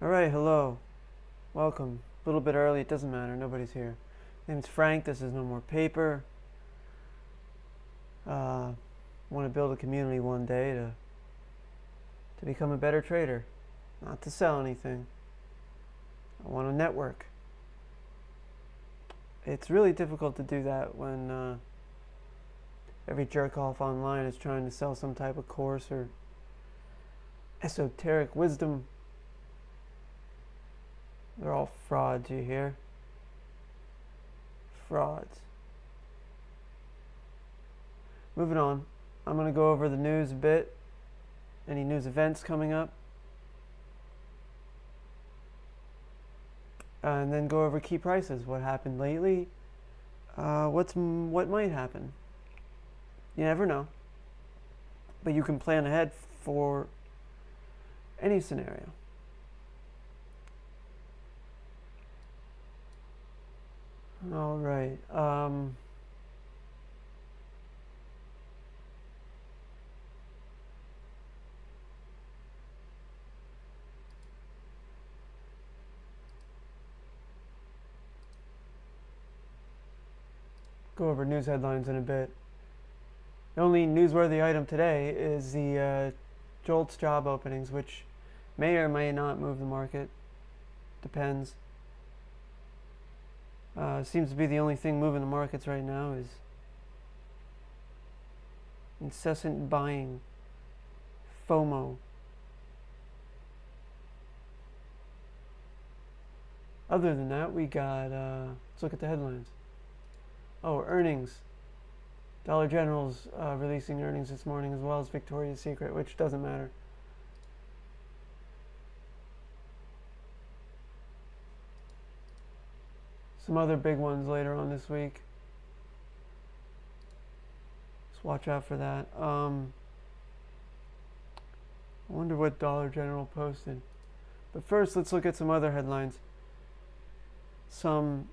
Alright, hello. Welcome. A little bit early, it doesn't matter, nobody's here. My name's Frank, this is No More Paper. Want to build a community one day to become a better trader. Not to sell anything. I want to network. It's really difficult to do that when every jerk-off online is trying to sell some type of course or esoteric wisdom. They're all frauds, you hear? Frauds. Moving on. I'm going to go over the news a bit. Any news events coming up. And then go over key prices. What happened lately. What might happen. You never know. But you can plan ahead for any scenario. All right. Go over news headlines in a bit. The only newsworthy item today is the JOLTS job openings, which may or may not move the market. Depends. Seems to be the only thing moving the markets right now is incessant buying, FOMO. Other than that, we got, let's look at the headlines. Oh, earnings. Dollar General's releasing earnings this morning, as well as Victoria's Secret, which doesn't matter. Some other big ones later on this week. Just watch out for that. I wonder what Dollar General posted. But first, let's look at some other headlines. Some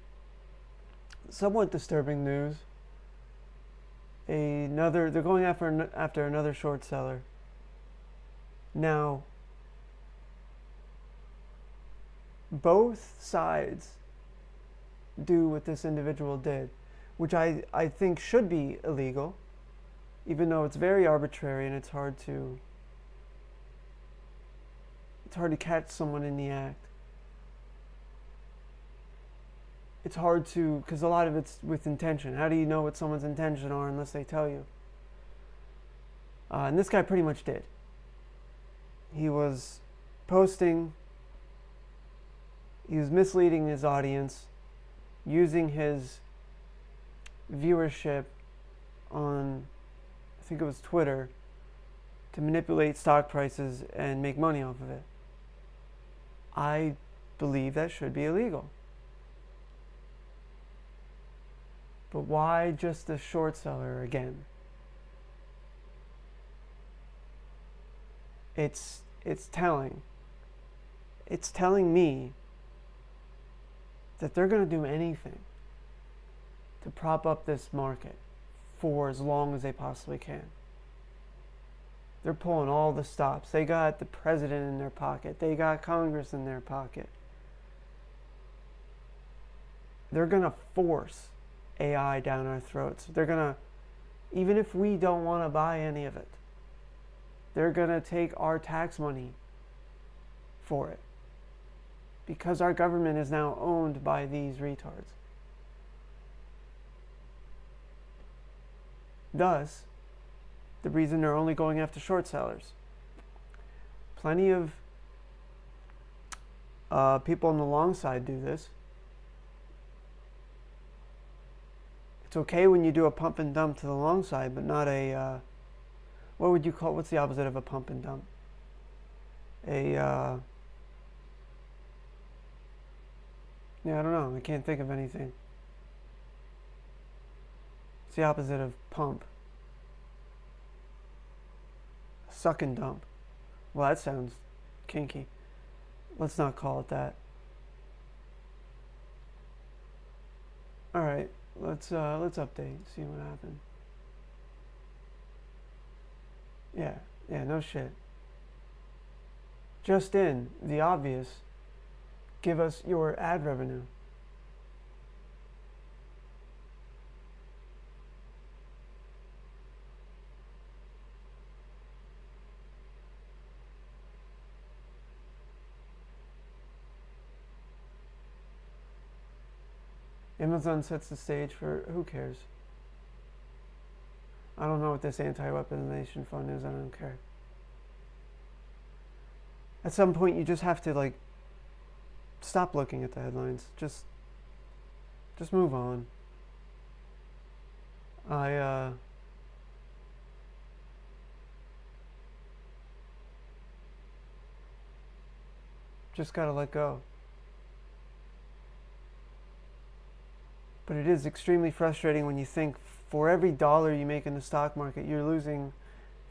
somewhat disturbing news. They're going after another short seller. Now, both sides do what this individual did, which I think should be illegal, even though it's very arbitrary and it's hard to catch someone in the act. It's hard to, because a lot of it's with intention. How do you know what someone's intentions are unless they tell you? And this guy pretty much did. He was posting, he was misleading his audience, using his viewership on, I think it was Twitter, to manipulate stock prices and make money off of it. I believe that should be illegal. But why just the short seller again? It's telling. It's telling me that they're going to do anything to prop up this market for as long as they possibly can. They're pulling all the stops. They got the president in their pocket. They got Congress in their pocket. They're going to force AI down our throats. They're going to, even if we don't want to buy any of it, they're going to take our tax money for it. Because our government is now owned by these retards. Thus, the reason they're only going after short sellers. Plenty of people on the long side do this. It's okay when you do a pump and dump to the long side, but not a, what would you call, what's the opposite of a pump and dump? Yeah, I don't know. I can't think of anything. It's the opposite of pump. Suck and dump. Well, that sounds kinky. Let's not call it that. All right, let's update. See what happened. Yeah, no shit. Just in, the obvious, give us your ad revenue. Amazon sets the stage for who cares? I don't know what this anti-weaponization fund is. I don't care. At some point, you just have to like stop looking at the headlines. Just move on. I just gotta let go. But it is extremely frustrating when you think for every dollar you make in the stock market, you're losing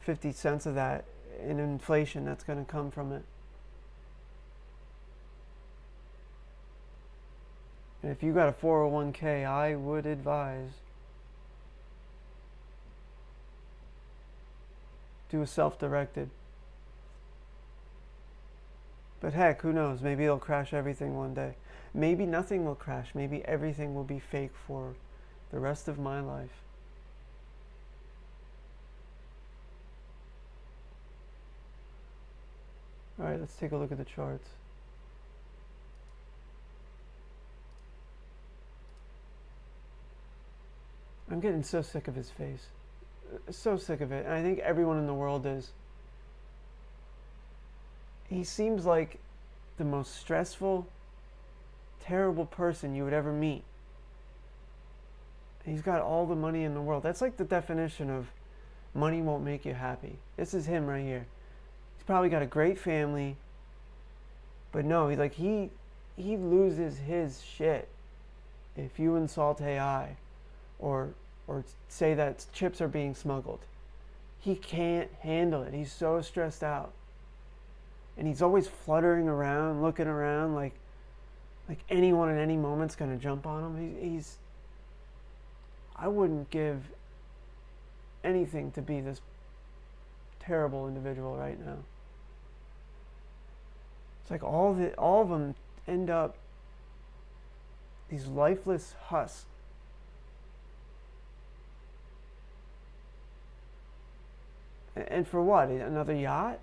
50 cents of that in inflation that's going to come from it. And if you got a 401k, I would advise do a self-directed. But heck, who knows? Maybe it'll crash everything one day. Maybe nothing will crash. Maybe everything will be fake for the rest of my life. All right, let's take a look at the charts. I'm getting so sick of his face. So sick of it. And I think everyone in the world is. He seems like the most stressful, terrible person you would ever meet. He's got all the money in the world. That's like the definition of money won't make you happy. This is him right here. He's probably got a great family, but no, he loses his shit if you insult AI or say that chips are being smuggled. He can't handle it. He's so stressed out. And he's always fluttering around, looking around like anyone at any moment's going to jump on him. I wouldn't give anything to be this terrible individual right now. It's like all of them end up these lifeless husks. And for what? Another yacht?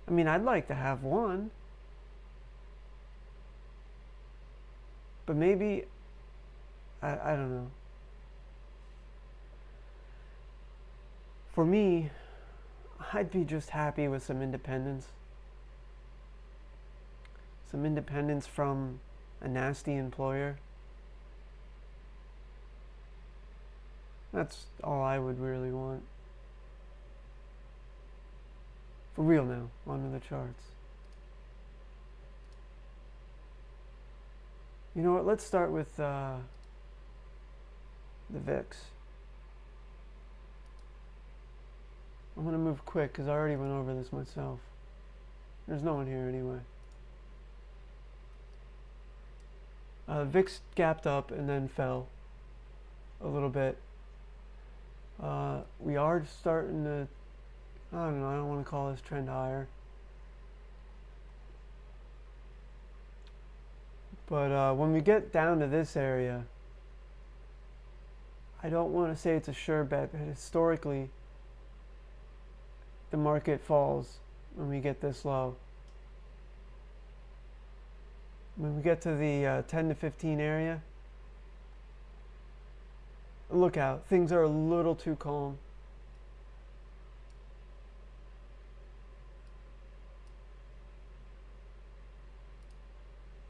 I mean, I'd like to have one. But maybe, I don't know. For me, I'd be just happy with some independence. Some independence from a nasty employer. That's all I would really want. For real now, onto the charts. You know what, let's start with the VIX. I'm going to move quick because I already went over this myself. There's no one here anyway. VIX gapped up and then fell a little bit. We are starting to, I don't know, I don't want to call this trend higher. But when we get down to this area, I don't want to say it's a sure bet, but historically, the market falls when we get this low. When we get to the 10 to 15 area, look out, things are a little too calm.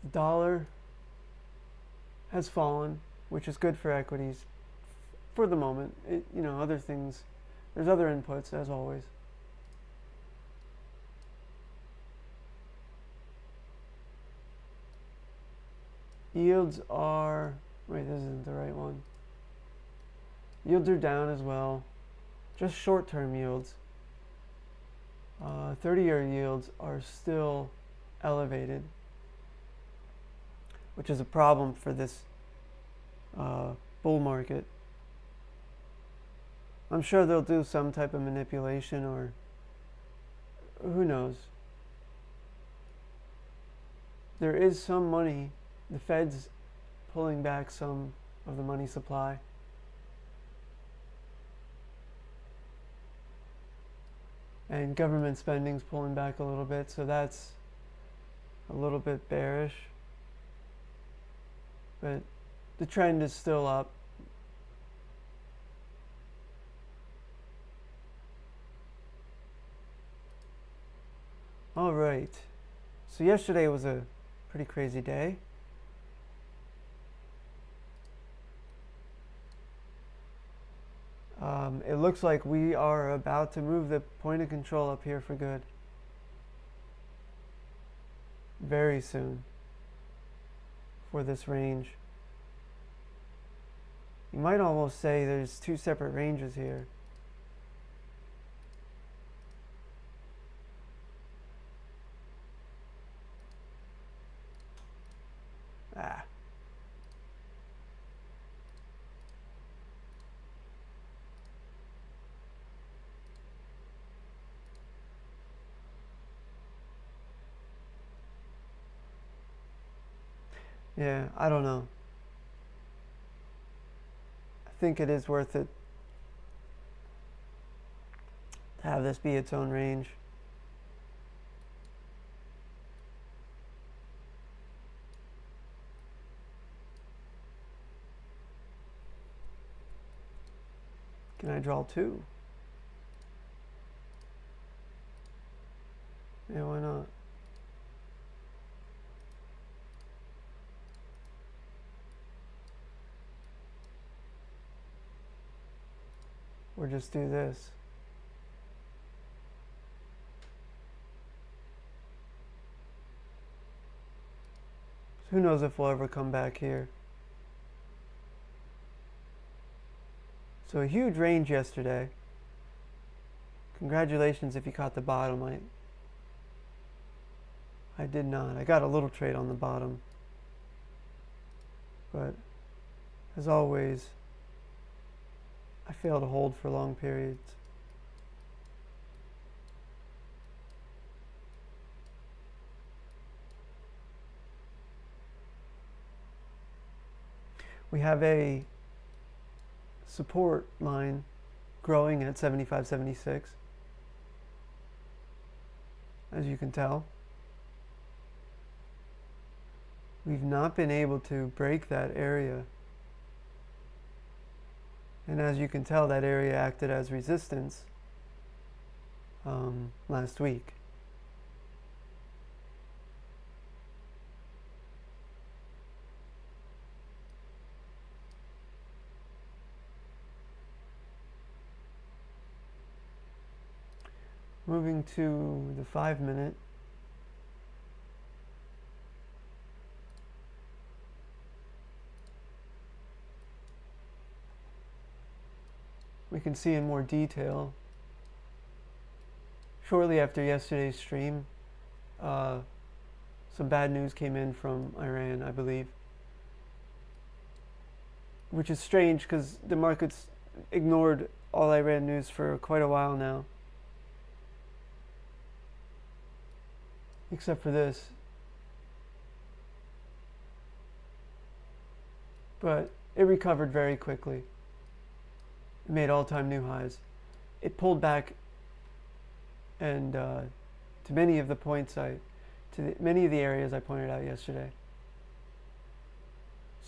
The dollar has fallen, which is good for equities for the moment. Other things, there's other inputs as always. Yields are, wait, this isn't the right one. Yields are down as well, just short-term yields. 30-year yields are still elevated, which is a problem for this bull market. I'm sure they'll do some type of manipulation, or who knows. there is some money. The Fed's pulling back some of the money supply. And government spending's pulling back a little bit, so that's a little bit bearish. But the trend is still up. All right. So yesterday was a pretty crazy day. It looks like we are about to move the point of control up here for good. Very soon. For this range. You might almost say there's two separate ranges here. Yeah, I don't know. I think it is worth it to have this be its own range. Can I draw two? Yeah, why not? Or just do this. So who knows if we'll ever come back here. So a huge range yesterday. Congratulations if you caught the bottom. I did not. I got a little trade on the bottom. But as always, I fail to hold for long periods. We have a support line growing at 75.76, as you can tell. We've not been able to break that area. And as you can tell, that area acted as resistance last week. Moving to the 5-minute. We can see in more detail. Shortly after yesterday's stream, some bad news came in from Iran, I believe. Which is strange because the market's ignored all Iran news for quite a while now. Except for this. But it recovered very quickly. It made all-time new highs. It pulled back, and to many of the points many of the areas I pointed out yesterday.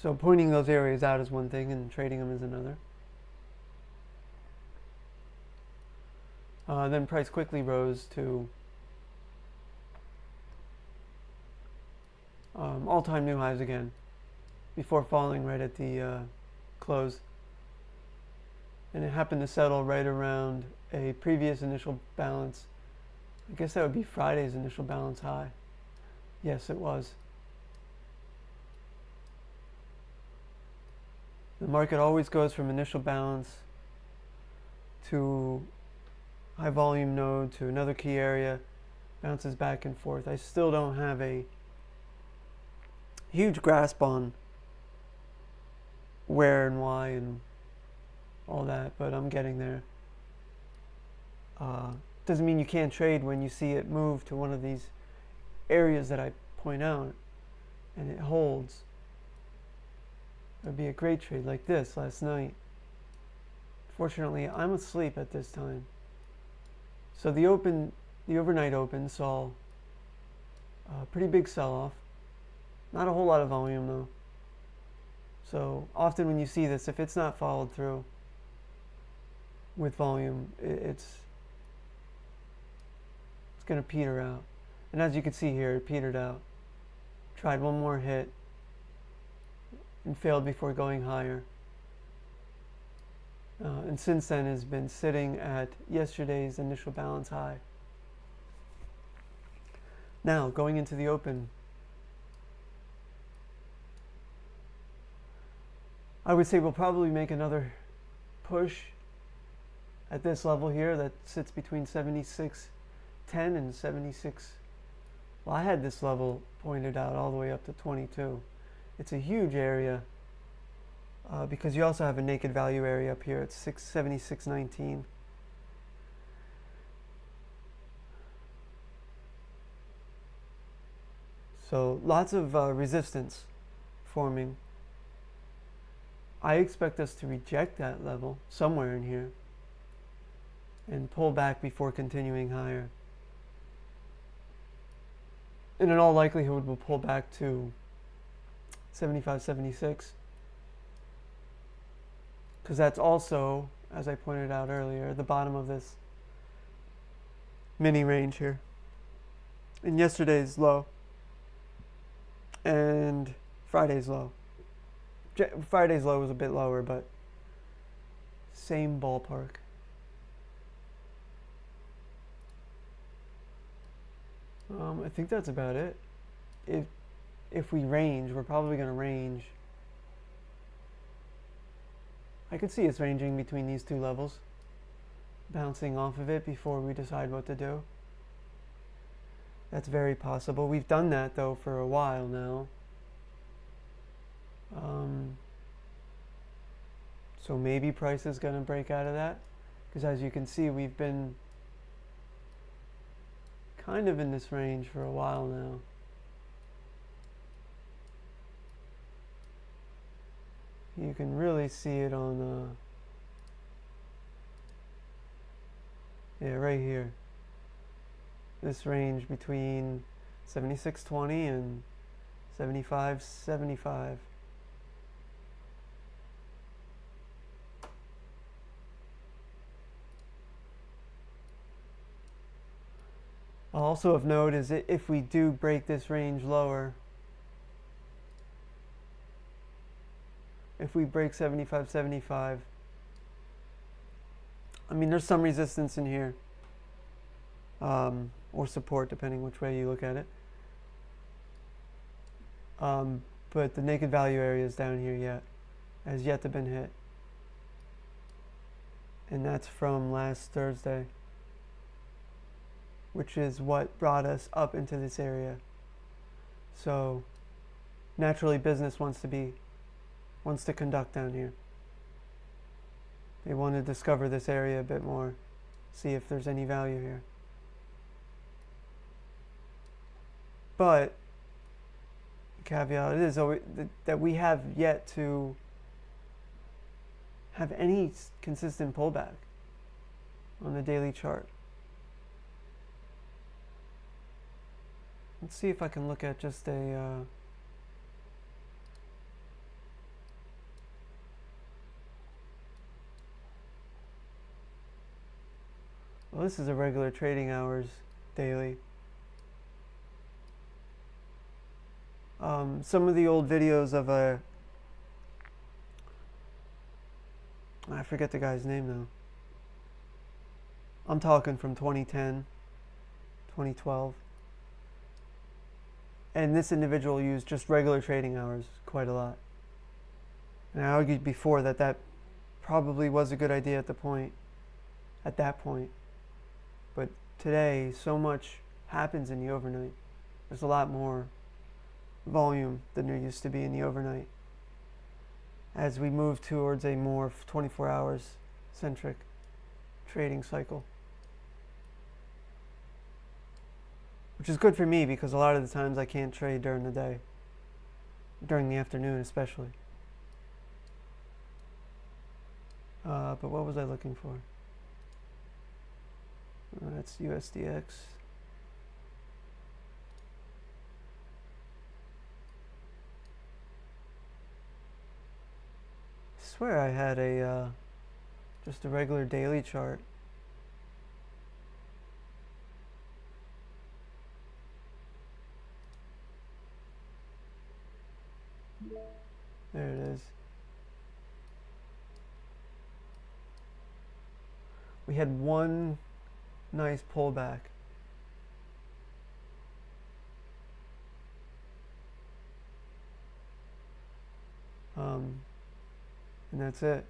So pointing those areas out is one thing, and trading them is another. Then price quickly rose to all-time new highs again, before falling right at the close. And it happened to settle right around a previous initial balance. I guess that would be Friday's initial balance high. Yes, it was. The market always goes from initial balance to high volume node to another key area, bounces back and forth. I still don't have a huge grasp on where and why and all that, but I'm getting there. Doesn't mean you can't trade when you see it move to one of these areas that I point out. and it holds, it would be a great trade like this last night. Fortunately, I'm asleep at this time. So the overnight open saw a pretty big sell-off. Not a whole lot of volume though. So often when you see this, if it's not followed through with volume, it's going to peter out. And as you can see here, it petered out. Tried one more hit and failed before going higher. And since then has been sitting at yesterday's initial balance high. Now, going into the open, I would say we'll probably make another push at this level here that sits between 76.10 and 76. Well, I had this level pointed out all the way up to 22. It's a huge area because you also have a naked value area up here at 76.19. So lots of resistance forming. I expect us to reject that level somewhere in here and pull back before continuing higher. And in all likelihood, we'll pull back to 75, 76. Because that's also, as I pointed out earlier, the bottom of this mini range here. And yesterday's low. And Friday's low. Friday's low was a bit lower, but same ballpark. I think that's about it. If we range, we're probably going to range. I could see us ranging between these two levels, bouncing off of it before we decide what to do. That's very possible. We've done that though for a while now. So maybe price is going to break out of that, because as you can see, we've been kind of in this range for a while now. You can really see it on yeah, right here. This range between 76.20 and 75.75. Also of note is that if we do break this range lower, if we break 75.75, I mean, there's some resistance in here, or support, depending which way you look at it. But the naked value area is down here has yet to been hit. And that's from last Thursday, which is what brought us up into this area. So naturally business wants to conduct down here. They want to discover this area a bit more, see if there's any value here. But the caveat is that we have yet to have any consistent pullback on the daily chart. Let's see if I can look at just a well, this is a regular trading hours daily. Some of the old videos of I forget the guy's name now. I'm talking from 2010, 2012. And this individual used just regular trading hours quite a lot. And I argued before that probably was a good idea at that point. But today, so much happens in the overnight. There's a lot more volume than there used to be in the overnight, as we move towards a more 24 hours centric trading cycle. Which is good for me because a lot of the times I can't trade during the day. during the afternoon especially. But what was I looking for? That's USDX. I swear I had a just a regular daily chart. There it is. We had one nice pullback. And that's it.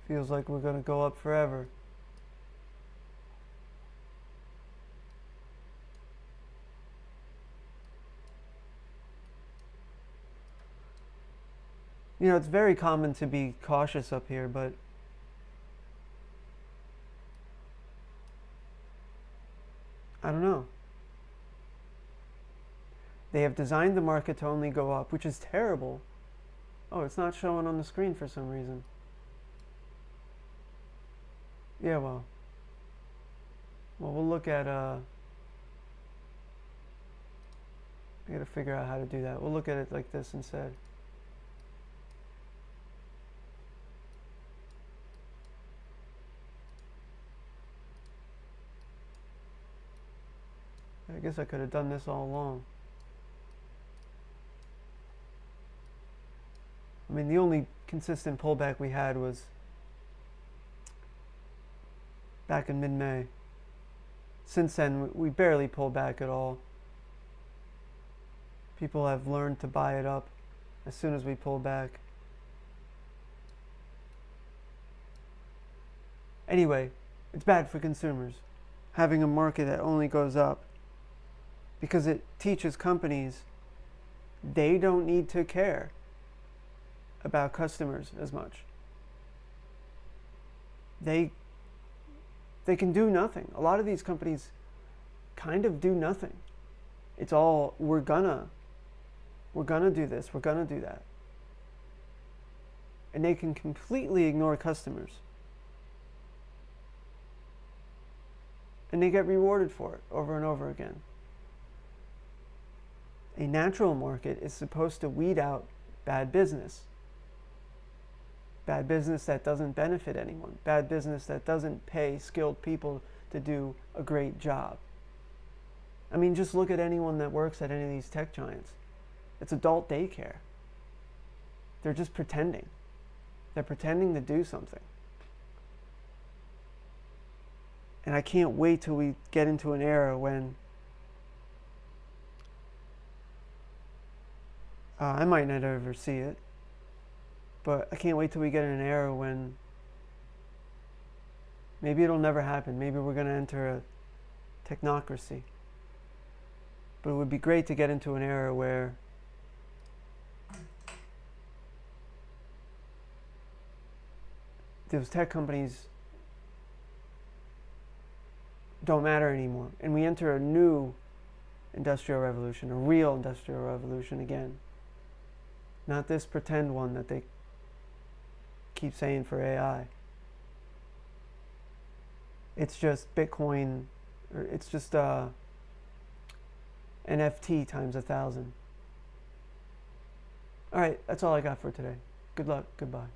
Feels like we're going to go up forever. You know, it's very common to be cautious up here, but I don't know. They have designed the market to only go up, which is terrible. Oh, it's not showing on the screen for some reason. Yeah, well, we'll look at, I gotta figure out how to do that. We'll look at it like this instead. I guess I could have done this all along. I mean, the only consistent pullback we had was back in mid-May. Since then, we barely pull back at all. People have learned to buy it up as soon as we pull back. Anyway, it's bad for consumers having a market that only goes up, because it teaches companies they don't need to care about customers as much. They can do nothing. A lot of these companies kind of do nothing. It's all, we're gonna do this, we're gonna do that. And they can completely ignore customers. And they get rewarded for it over and over again. A natural market is supposed to weed out bad business. Bad business that doesn't benefit anyone. Bad business that doesn't pay skilled people to do a great job. I mean, just look at anyone that works at any of these tech giants. It's adult daycare. They're just pretending. They're pretending to do something. And I can't wait till we get into an era when I might not ever see it, but I can't wait till we get in an era when maybe it'll never happen. Maybe we're going to enter a technocracy. But it would be great to get into an era where those tech companies don't matter anymore, and we enter a new industrial revolution, a real industrial revolution again. Not this pretend one that they keep saying for AI. It's just Bitcoin, or it's just NFT times 1,000. All right, that's all I got for today. Good luck, goodbye.